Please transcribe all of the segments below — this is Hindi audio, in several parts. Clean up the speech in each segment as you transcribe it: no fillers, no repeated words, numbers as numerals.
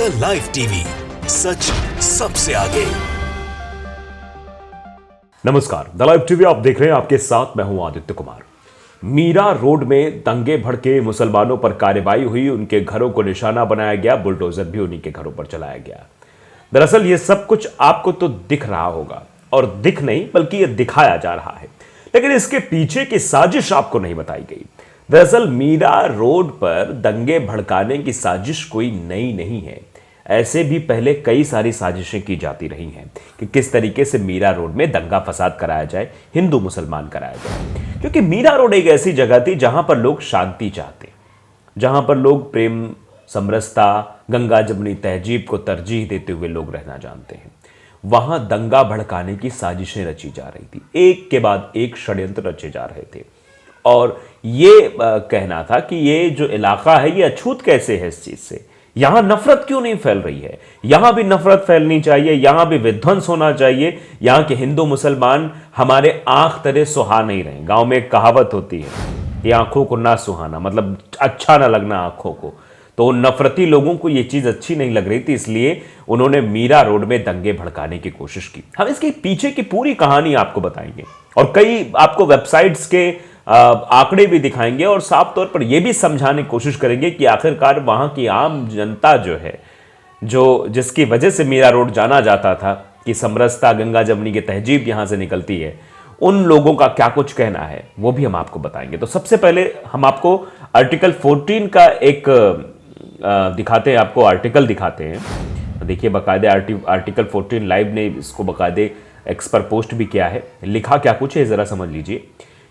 द लाइव टीवी, सच सबसे आगे। नमस्कार, द लाइव टीवी आप देख रहे हैं, आपके साथ मैं हूं आदित्य कुमार। मीरा रोड में दंगे भड़के, मुसलमानों पर कार्रवाई हुई, उनके घरों को निशाना बनाया गया, बुलडोजर भी उन्हीं के घरों पर चलाया गया। दरअसल ये सब कुछ आपको तो दिख रहा होगा, और दिख नहीं बल्कि ये दिखाया जा रहा है, लेकिन इसके पीछे की साजिश आपको नहीं बताई गई। दरअसल मीरा रोड पर दंगे भड़काने की साजिश कोई नई नहीं है। ऐसे भी पहले कई सारी साजिशें की जाती रही हैं कि किस तरीके से मीरा रोड में दंगा फसाद कराया जाए, हिंदू मुसलमान कराया जाए। क्योंकि मीरा रोड एक ऐसी जगह थी जहां पर लोग शांति चाहते, जहां पर लोग प्रेम, समरसता, गंगा जमुनी तहजीब को तरजीह देते हुए लोग रहना जानते हैं। वहां दंगा भड़काने की साजिशें रची जा रही थी, एक के बाद एक षड्यंत्र रचे जा रहे थे। और ये कहना था कि ये जो इलाका है ये अछूत कैसे है इस चीज से, यहां नफरत क्यों नहीं फैल रही है, यहां भी नफरत फैलनी चाहिए, यहां भी विध्वंस होना चाहिए, यहां के हिंदू मुसलमान हमारे आंख तरह सुहा नहीं रहे। गांव में एक कहावत होती है कि आंखों को ना सुहाना, मतलब अच्छा ना लगना आंखों को। तो उन नफरती लोगों को ये चीज अच्छी नहीं लग रही थी, इसलिए उन्होंने मीरा रोड में दंगे भड़काने की कोशिश की। हम इसके पीछे की पूरी कहानी आपको बताएंगे और कई आपको वेबसाइट्स के आंकड़े भी दिखाएंगे, और साफ तौर पर यह भी समझाने की कोशिश करेंगे कि आखिरकार वहां की आम जनता जो है, जो जिसकी वजह से मीरा रोड जाना जाता था कि समरसता, गंगा जमुनी की तहजीब यहां से निकलती है, उन लोगों का क्या कुछ कहना है वो भी हम आपको बताएंगे। तो सबसे पहले हम आपको आर्टिकल 14 का एक दिखाते हैं, आपको आर्टिकल दिखाते हैं। देखिए बाकायदे आर्टिकल 14 लाइव ने इसको बाकायदे एक्स पर पोस्ट भी किया है। लिखा क्या कुछ है जरा समझ लीजिए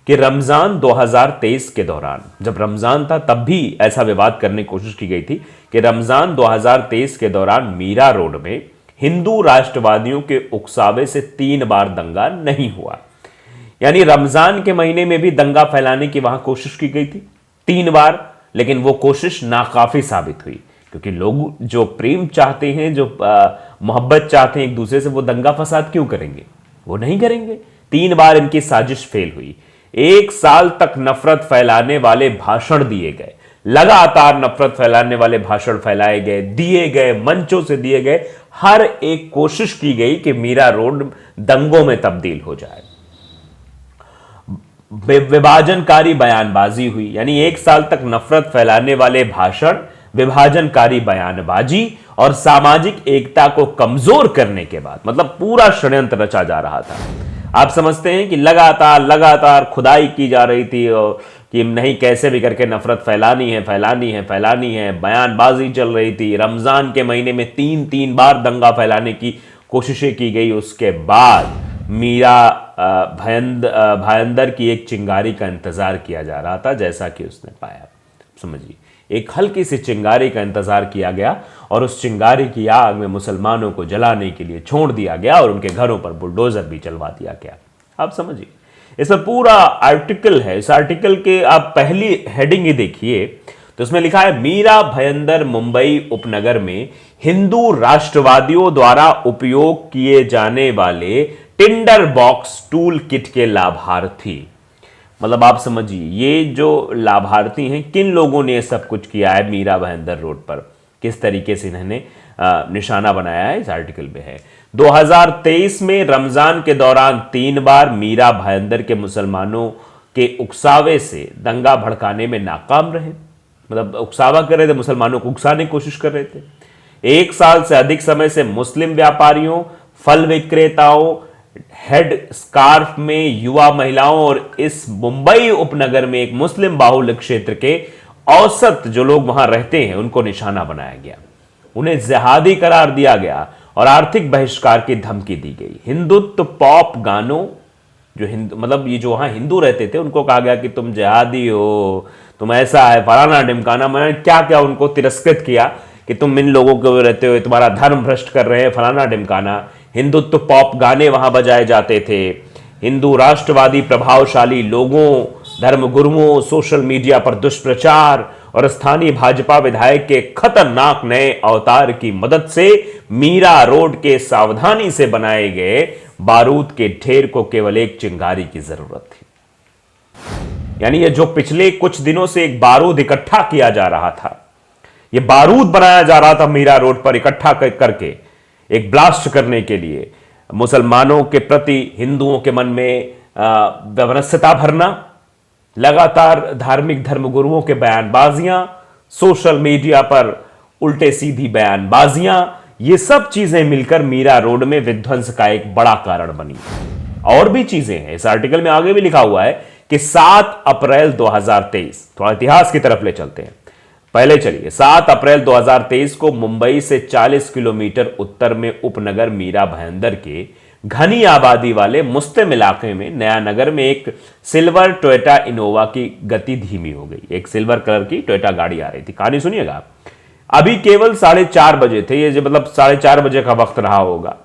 कि रमजान 2023 के दौरान, जब रमजान था तब भी ऐसा विवाद करने की कोशिश की गई थी कि रमजान 2023 के दौरान मीरा रोड में हिंदू राष्ट्रवादियों के उकसावे से 3 बार दंगा नहीं हुआ। यानी रमजान के महीने में भी दंगा फैलाने की वहां कोशिश की गई थी 3 बार, लेकिन वो कोशिश नाकाफी साबित हुई। क्योंकि लोग जो प्रेम चाहते हैं, जो मोहब्बत चाहते हैं एक दूसरे से, वो दंगा फसाद क्यों करेंगे? वो नहीं करेंगे। 3 बार इनकी साजिश फेल हुई। 1 साल तक नफरत फैलाने वाले भाषण दिए गए, लगातार नफरत फैलाने वाले भाषण फैलाए गए, दिए गए, मंचों से दिए गए। हर एक कोशिश की गई कि मीरा रोड दंगों में तब्दील हो जाए। विभाजनकारी बयानबाजी हुई, यानी 1 साल तक नफरत फैलाने वाले भाषण, विभाजनकारी बयानबाजी और सामाजिक एकता को कमजोर करने के बाद, मतलब पूरा षड्यंत्र रचा जा रहा था। आप समझते हैं कि लगातार खुदाई की जा रही थी कि नहीं, कैसे भी करके नफरत फैलानी है, बयानबाजी चल रही थी। रमजान के महीने में 3 बार दंगा फैलाने की कोशिशें की गई। उसके बाद मीरा भायंदर की एक चिंगारी का इंतजार किया जा रहा था, जैसा कि उसने पाया। समझिए, एक हल्की सी चिंगारी का इंतजार किया गया और उस चिंगारी की आग में मुसलमानों को जलाने के लिए छोड़ दिया गया और उनके घरों पर बुलडोजर भी चलवा दिया गया। आप समझिए, इसमें पूरा आर्टिकल है। इस आर्टिकल के आप पहली हेडिंग ही देखिए, तो इसमें लिखा है, मीरा भायंदर मुंबई उपनगर में हिंदू राष्ट्रवादियों द्वारा उपयोग किए जाने वाले टिंडर बॉक्स टूल किट के लाभार्थी। मतलब आप समझिए, ये जो लाभार्थी हैं, किन लोगों ने सब कुछ किया है मीरा भायंदर रोड पर, किस तरीके से इन्होंने निशाना बनाया है, इस आर्टिकल में है। 2023 में रमजान के दौरान 3 बार मीरा भायंदर के मुसलमानों के उकसावे से दंगा भड़काने में नाकाम रहे। मतलब उकसावा कर रहे थे, मुसलमानों को उकसाने की कोशिश कर रहे थे। 1 साल से अधिक समय से मुस्लिम व्यापारियों, फल विक्रेताओं, हेड स्कार्फ में युवा महिलाओं और इस मुंबई उपनगर में एक मुस्लिम बाहुल्य क्षेत्र के औसत जो लोग वहां रहते हैं उनको निशाना बनाया गया। उन्हें जिहादी करार दिया गया और आर्थिक बहिष्कार की धमकी दी गई। हिंदुत्व पॉप गानों, जो हिंदू, मतलब ये जो वहां हिंदू रहते थे, उनको कहा गया कि तुम जिहादी हो, तुम ऐसा है, फलाना ढिमकाना। मैंने क्या क्या उनको तिरस्कृत किया कि तुम इन लोगों के रहते हो, तुम्हारा धर्म भ्रष्ट कर रहे हैं, फलाना ढिमकाना। हिंदुत्व पॉप गाने वहां बजाए जाते थे। हिंदू राष्ट्रवादी प्रभावशाली लोगों, धर्मगुरुओं, सोशल मीडिया पर दुष्प्रचार और स्थानीय भाजपा विधायक के खतरनाक नए अवतार की मदद से मीरा रोड के सावधानी से बनाए गए बारूद के ढेर को केवल एक चिंगारी की जरूरत थी। यानी ये जो पिछले कुछ दिनों से एक बारूद इकट्ठा किया जा रहा था, ये बारूद बनाया जा रहा था मीरा रोड पर इकट्ठा करके एक ब्लास्ट करने के लिए, मुसलमानों के प्रति हिंदुओं के मन में वैमनस्यता भरना, लगातार धार्मिक धर्मगुरुओं के बयानबाजियां, सोशल मीडिया पर उल्टे सीधी बयानबाजियां, ये सब चीजें मिलकर मीरा रोड में विध्वंस का एक बड़ा कारण बनी। और भी चीजें हैं, इस आर्टिकल में आगे भी लिखा हुआ है कि 7 अप्रैल 2023, थोड़ा इतिहास की तरफ ले चलते हैं, पहले चलिए। 7 अप्रैल 2023 को मुंबई से 40 किलोमीटर उत्तर में उपनगर मीरा भाईंदर के घनी आबादी वाले मुस्लिम इलाके में नया नगर में एक सिल्वर टोयोटा इनोवा की गति धीमी हो गई। एक सिल्वर कलर की टोयोटा गाड़ी आ रही थी। कहानी सुनिएगा। अभी केवल 4:30 बजे थे, ये जो मतलब 4:30 बजे का वक्त रहा होगा,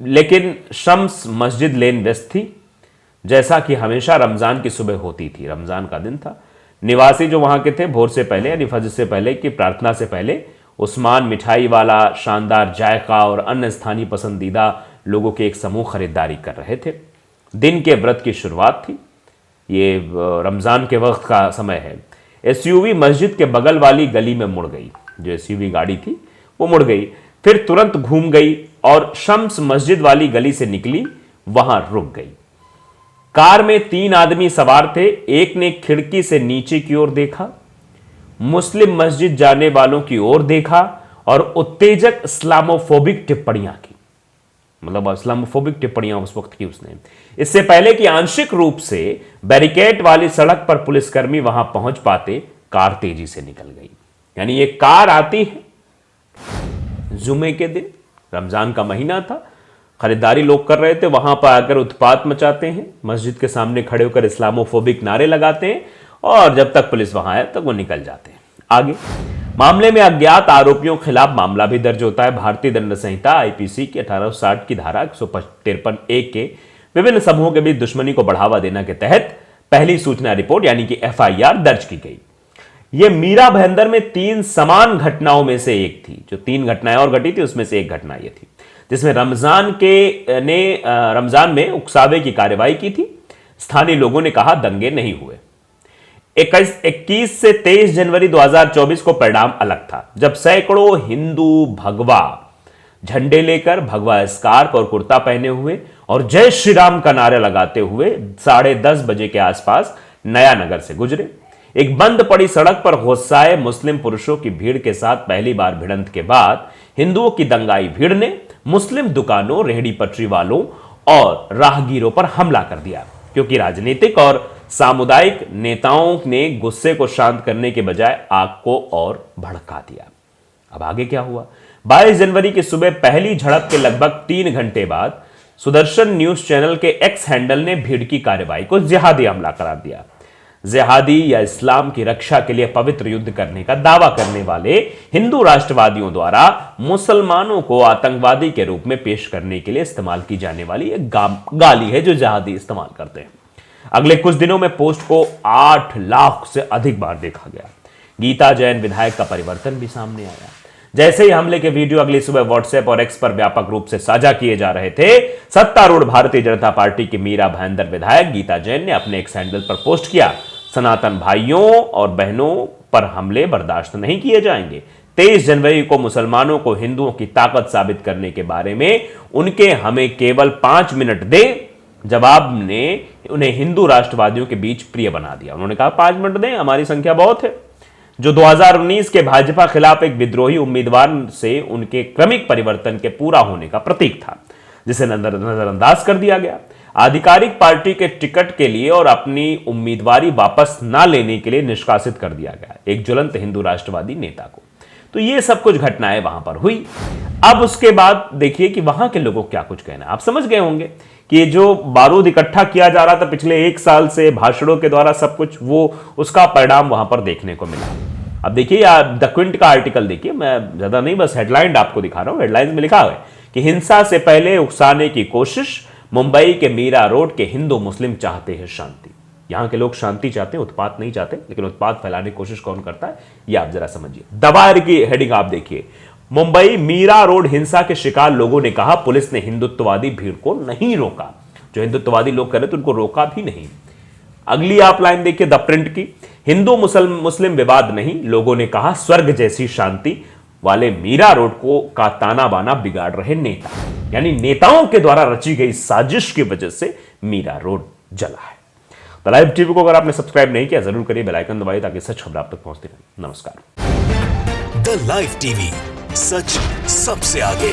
लेकिन शम्स मस्जिद लेन व्यस्त थी, जैसा कि हमेशा रमजान की सुबह होती थी। रमजान का दिन था। निवासी जो वहां के थे, भोर से पहले यानी फजर से पहले की प्रार्थना से पहले उस्मान मिठाई वाला, शानदार जायका और अन्य स्थानीय पसंदीदा लोगों के एक समूह खरीदारी कर रहे थे। दिन के व्रत की शुरुआत थी। ये रमजान के वक्त का समय है। एसयूवी मस्जिद के बगल वाली गली में मुड़ गई। जो एसयूवी गाड़ी थी वो मुड़ गई, फिर तुरंत घूम गई और शम्स मस्जिद वाली गली से निकली, वहां रुक गई। कार में 3 आदमी सवार थे। एक ने खिड़की से नीचे की ओर देखा, मुस्लिम मस्जिद जाने वालों की ओर देखा और उत्तेजक इस्लामोफोबिक टिप्पणियां की। मतलब इस्लामोफोबिक टिप्पणियां उस वक्त की उसने। इससे पहले कि आंशिक रूप से बैरिकेड वाली सड़क पर पुलिसकर्मी वहां पहुंच पाते, कार तेजी से निकल गई। यानी ये कार आती है जुमे के दिन, रमजान का महीना था, खरीदारी लोग कर रहे थे, वहां पर आकर उत्पात मचाते हैं, मस्जिद के सामने खड़े होकर इस्लामोफोबिक नारे लगाते हैं और जब तक पुलिस वहां आए तक वो निकल जाते हैं। आगे मामले में अज्ञात आरोपियों के खिलाफ मामला भी दर्ज होता है। भारतीय दंड संहिता आईपीसी की 1860 की धारा 153(a) के विभिन्न समूहों के बीच दुश्मनी को बढ़ावा देने के तहत पहली सूचना रिपोर्ट यानी कि एफआईआर दर्ज की गई। यह मीरा भाईंदर में 3 समान घटनाओं में से एक थी। जो 3 घटनाएं और घटी थी उसमें से एक घटना यह थी जिसमें रमजान में उकसावे की कार्रवाई की थी। स्थानीय लोगों ने कहा दंगे नहीं हुए। 21 से 23 जनवरी 2024 को परिणाम अलग था, जब सैकड़ों हिंदू भगवा झंडे लेकर, भगवा स्कार्फ और कुर्ता पहने हुए और जय श्री राम का नारा लगाते हुए 10:30 बजे के आसपास नया नगर से गुजरे। एक बंद पड़ी सड़क पर गुस्साए मुस्लिम पुरुषों की भीड़ के साथ पहली बार भिड़ंत के बाद हिंदुओं की दंगाई भीड़ ने मुस्लिम दुकानों, रेहड़ी पटरी वालों और राहगीरों पर हमला कर दिया, क्योंकि राजनीतिक और सामुदायिक नेताओं ने गुस्से को शांत करने के बजाय आग को और भड़का दिया। अब आगे क्या हुआ? 22 जनवरी की सुबह पहली झड़प के लगभग 3 घंटे बाद सुदर्शन न्यूज चैनल के एक्स हैंडल ने भीड़ की कार्रवाई को जिहादी हमला करार दिया। जिहादी या इस्लाम की रक्षा के लिए पवित्र युद्ध करने का दावा करने वाले हिंदू राष्ट्रवादियों द्वारा मुसलमानों को आतंकवादी के रूप में पेश करने के लिए इस्तेमाल की जाने वाली एक गाली है जो जिहादी इस्तेमाल करते हैं। अगले कुछ दिनों में पोस्ट को 8 लाख से अधिक बार देखा गया। गीता जैन विधायक का परिवर्तन भी सामने आया। जैसे ही हमले के वीडियो अगली सुबह व्हाट्सएप और एक्स पर व्यापक रूप से साझा किए जा रहे थे, सत्तारूढ़ भारतीय जनता पार्टी की मीरा भाईंदर विधायक गीता जैन ने अपने एक्स हैंडल पर पोस्ट किया, सनातन भाइयों और बहनों पर हमले बर्दाश्त नहीं किए जाएंगे। 23 जनवरी को मुसलमानों को हिंदुओं की ताकत साबित करने के बारे में उनके हमें केवल 5 मिनट दें जवाब ने उन्हें हिंदू राष्ट्रवादियों के बीच प्रिय बना दिया। उन्होंने कहा 5 मिनट दें, हमारी संख्या बहुत है। जो 2019 के भाजपा खिलाफ एक विद्रोही उम्मीदवार से उनके क्रमिक परिवर्तन के पूरा होने का प्रतीक था, जिसे नजरअंदाज कर दिया गया। आधिकारिक पार्टी के टिकट के लिए और अपनी उम्मीदवारी वापस न लेने के लिए निष्कासित कर दिया गया एक ज्वलंत हिंदू राष्ट्रवादी नेता को। तो ये सब कुछ घटनाएं वहां पर हुई। अब उसके बाद देखिए कि वहां के लोगों को क्या कुछ कहना है। आप समझ गए होंगे कि जो बारूद इकट्ठा किया जा रहा था पिछले 1 साल से भाषणों के द्वारा सब कुछ, वो उसका परिणाम वहां पर देखने को मिला। अब देखिए आप द क्विंट का आर्टिकल देखिए, मैं ज्यादा नहीं बस हेडलाइन आपको दिखा रहा हूं। हेडलाइन में लिखा है कि हिंसा से पहले उकसाने की कोशिश, मुंबई के मीरा रोड के हिंदू मुस्लिम चाहते हैं शांति। यहां के लोग शांति चाहते हैं, उत्पात नहीं चाहते, लेकिन उत्पात फैलाने की कोशिश कौन करता है ये आप जरा समझिए। दबार की हेडिंग आप देखिए, मुंबई मीरा रोड हिंसा के शिकार लोगों ने कहा पुलिस ने हिंदुत्ववादी भीड़ को नहीं रोका। जो हिंदुत्ववादी लोग कर रहे थे उनको रोका भी नहीं। अगली आप लाइन देखिए द प्रिंट की, हिंदू मुस्लिम विवाद नहीं, लोगों ने कहा स्वर्ग जैसी शांति वाले मीरा रोड को का ताना बाना बिगाड़ रहे नेता। यानी नेताओं के द्वारा रची गई साजिश की वजह से मीरा रोड जला है। द लाइव टीवी को अगर आपने सब्सक्राइब नहीं किया जरूर करिए, बेल आइकन दबाइए ताकि सच खबर आप तक पहुंचती रहे। नमस्कार। द लाइव टीवी, सच सबसे आगे।